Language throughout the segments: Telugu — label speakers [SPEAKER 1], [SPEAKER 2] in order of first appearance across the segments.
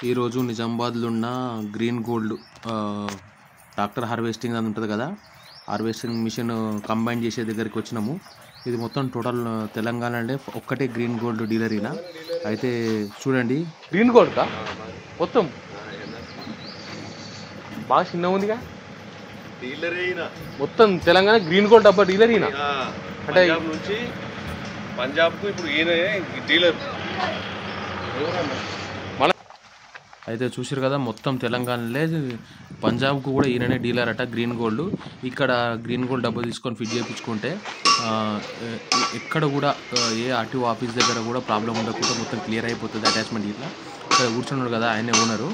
[SPEAKER 1] ఈరోజు నిజామాబాద్లో ఉన్న గ్రీన్ గోల్డ్ ట్రాక్టర్ హార్వెస్టింగ్ అని ఉంటుంది కదా, హార్వెస్టింగ్ మిషన్ కంబైన్ చేసే దగ్గరికి వచ్చినాము. ఇది మొత్తం టోటల్ తెలంగాణ అంటే ఒక్కటే గ్రీన్ గోల్డ్ డీలర్ అయినా అయితే చూడండి.
[SPEAKER 2] గ్రీన్ గోల్డ్ కా మొత్తం బాగా చిన్న ఉందిగా
[SPEAKER 3] డీలర్ అయినా
[SPEAKER 2] మొత్తం తెలంగాణ గ్రీన్ గోల్డ్ డబ్బా డీలర్ అయినా అంటే
[SPEAKER 3] నుంచి పంజాబ్కు ఇప్పుడు ఈయన డీలర్.
[SPEAKER 1] అయితే చూసారు కదా, మొత్తం తెలంగాణలో పంజాబ్కు కూడా ఈయననే డీలర్ అట గ్రీన్ గోల్డ్. ఇక్కడ గ్రీన్ గోల్డ్ డబ్బా తీసుకొని ఫిట్ చేయించుకుంటే ఎక్కడ కూడా ఏ ఆర్టీఓ ఆఫీస్ దగ్గర కూడా ప్రాబ్లం ఉండకుండా మొత్తం క్లియర్ అయిపోతుంది అటాచ్మెంట్. ఇట్లా ఇక్కడ కూర్చున్నాడు కదా ఆయనే ఓనరు,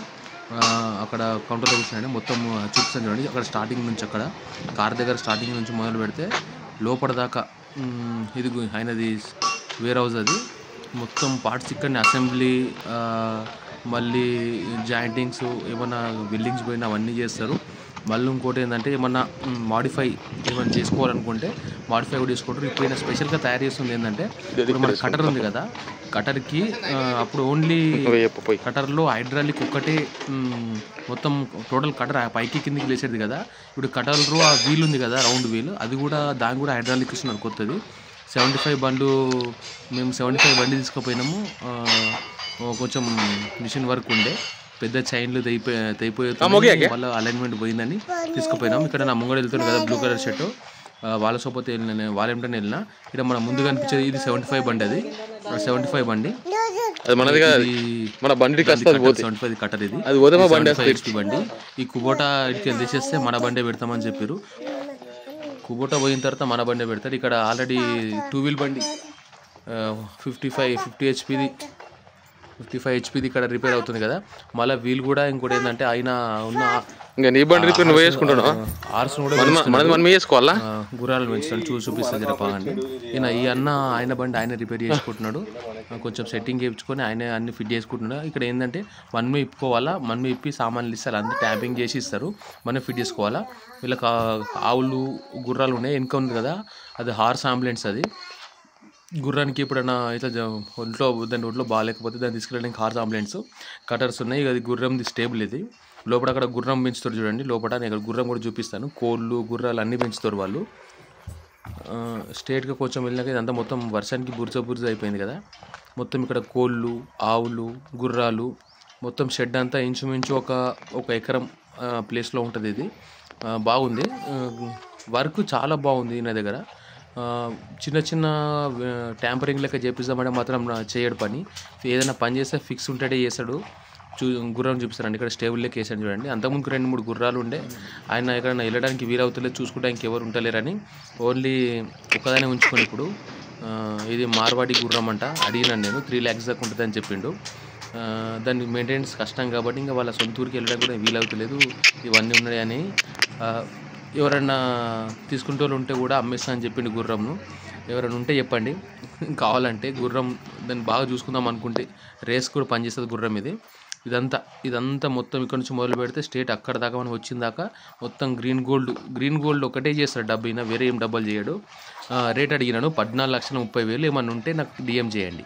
[SPEAKER 1] అక్కడ కౌంటర్లో కూర్చున్నాడు. మొత్తం చూపిస్తాను చూడండి. అక్కడ స్టార్టింగ్ నుంచి అక్కడ కార్ దగ్గర స్టార్టింగ్ నుంచి మొదలు పెడితే లోపల దాకా ఇది ఆయనది వేర్ హౌస్. అది మొత్తం పార్ట్స్ ఇక్కడనే అసెంబ్లీ, మళ్ళీ జాయింటింగ్స్, ఏమన్నా బిల్డింగ్స్ పోయినా అవన్నీ చేస్తారు. మళ్ళీ ఇంకోటి ఏంటంటే ఏమన్నా మాడిఫై ఏమైనా చేసుకోవాలనుకుంటే మాడిఫై కూడా చేసుకుంటారు. ఇప్పుడు ఈయన స్పెషల్గా తయారు చేస్తుంది ఏంటంటే, ఇప్పుడు మన కటర్ ఉంది కదా, కటర్కి అప్పుడు ఓన్లీ కటర్లో హైడ్రాలిక్ ఒక్కటే మొత్తం టోటల్ కటర్ పైకి కిందికి లేచేది కదా. ఇప్పుడు కటర్లో ఆ వీల్ ఉంది కదా, రౌండ్ వీల్, అది కూడా దాన్ని కూడా హైడ్రాలిక్ ఇస్తున్నారు కొత్తది. 75 బండ్లు మేము 75 బండి తీసుకుపోయినాము. కొంచెం మిషన్ వర్క్ ఉండే, పెద్ద చైన్లు తెగిపోయి వాళ్ళ అలైన్మెంట్ పోయిందని తీసుకుపోయినాం. ఇక్కడ నా ముంగడు వెళ్తుంది కదా బ్లూ కలర్ షర్ట్, వాళ్ళ సోపోతే వెళ్ళిన వాళ్ళ ఏమిటని వెళ్ళినా. ఇక్కడ మన ముందుగా అనిపించేది ఇది 75 బండి. అది 75 బండి, మన బండి 75 కటర్. ఇది HP బండి. ఈ కుబోటా ఇటుకి తీసేస్తే మన బండే పెడతామని చెప్పారు. కుబోటా పోయిన తర్వాత మన బండే పెడతారు. ఇక్కడ ఆల్రెడీ 2 వీల్ బండి 50 HP ఇక్కడ రిపేర్ అవుతుంది కదా. మళ్ళీ వీల్ కూడా ఇంకోటి ఏంటంటే ఆయన ఉన్న
[SPEAKER 2] నీ బండి రిపేర్ నువ్వు వేసుకుంటున్నావు,
[SPEAKER 1] ఆర్స్ కూడా
[SPEAKER 2] వేసుకోవాలా,
[SPEAKER 1] గుర్రాలు పెంచుతాను చూపిస్తుంది జరపాలండి. ఈ అన్న ఆయన బండి ఆయన రిపేర్ చేసుకుంటున్నాడు. కొంచెం సెట్టింగ్ చేయించుకొని ఆయన అన్ని ఫిట్ చేసుకుంటున్నాడు. ఇక్కడ ఏంటంటే మనమే ఇప్పుకోవాలా, మనమే ఇప్పి సామాన్లు ఇస్తారు, అంతా ట్యాపింగ్ చేసి ఇస్తారు, మనం ఫిట్ చేసుకోవాలా. వీళ్ళకి ఆవులు గుర్రాలు ఉన్నాయి, వెనుక ఉంది కదా అది హార్స్ అంబులెన్స్. అది గుర్రానికి ఎప్పుడైనా ఇట్లా దాని ఒంట్లో బాగాలేకపోతే దాన్ని తీసుకెళ్ళడానికి హార్స్ అంబులెన్స్ కటర్స్ ఉన్నాయి. అది గుర్రంది స్టేబుల్. ఇది లోపల అక్కడ గుర్రం పెంచుతారు చూడండి. లోపల నేను ఇక్కడ గుర్రం కూడా చూపిస్తాను. కోళ్ళు గుర్రాలు అన్నీ పెంచుతారు వాళ్ళు. స్ట్రేట్గా కొంచెం వెళ్ళినాక ఇదంతా మొత్తం వర్షానికి బుర్జ అయిపోయింది కదా. మొత్తం ఇక్కడ కోళ్ళు, ఆవులు, గుర్రాలు, మొత్తం షెడ్ అంతా ఇంచుమించు ఒక ఎకరం ప్లేస్లో ఉంటుంది. ఇది బాగుంది, వర్క్ చాలా బాగుంది ఈయన దగ్గర. చిన్న చిన్న ట్యాంపరింగ్ లెక్క చేపిస్తామంటే మాత్రం చేయడు పని. ఏదైనా పని చేస్తే ఫిక్స్ ఉంటేనే చేస్తాడు. గుర్రం చూపిస్తారండి. ఇక్కడ స్టేబుల్ లెక్క వేసాడు చూడండి. అంతకుముందు 2-3 గుర్రాలు ఉండే, ఆయన ఎక్కడైనా వెళ్ళడానికి వీలవుతలేదు, చూసుకోవడానికి ఎవరు ఉంటలేరని ఓన్లీ ఒక్కదానే ఉంచుకొని ఇప్పుడు ఇది మార్వాడి గుర్రం అంట. అడిగినాను నేను, 3 lakhs దాకా ఉంటుందని చెప్పిండు. దాన్ని మెయింటెనెన్స్ కష్టం కాబట్టి ఇంకా వాళ్ళ సొంత ఊరికి వెళ్ళడానికి కూడా వీలవుతలేదు. ఇవన్నీ ఉన్నాయని ఎవరన్నా తీసుకుంటే వాళ్ళు ఉంటే కూడా అమ్మేస్తా అని చెప్పిండు గుర్రంను. ఎవరైనా ఉంటే చెప్పండి కావాలంటే. గుర్రం దాన్ని బాగా చూసుకుందాం అనుకుంటే రేస్ కూడా పనిచేస్తుంది గుర్రం ఇది. ఇదంతా మొత్తం ఇక్కడ నుంచి మొదలు పెడితే స్టేట్ అక్కడ దాకా మనం వచ్చిన దాకా మొత్తం గ్రీన్ గోల్డ్ ఒకటే చేస్తాడు డబ్బైనా, వేరే ఏం డబ్బులు చేయడు. రేట్ అడిగినాను 14,30,000. ఏమన్నా ఉంటే నాకు DM చేయండి.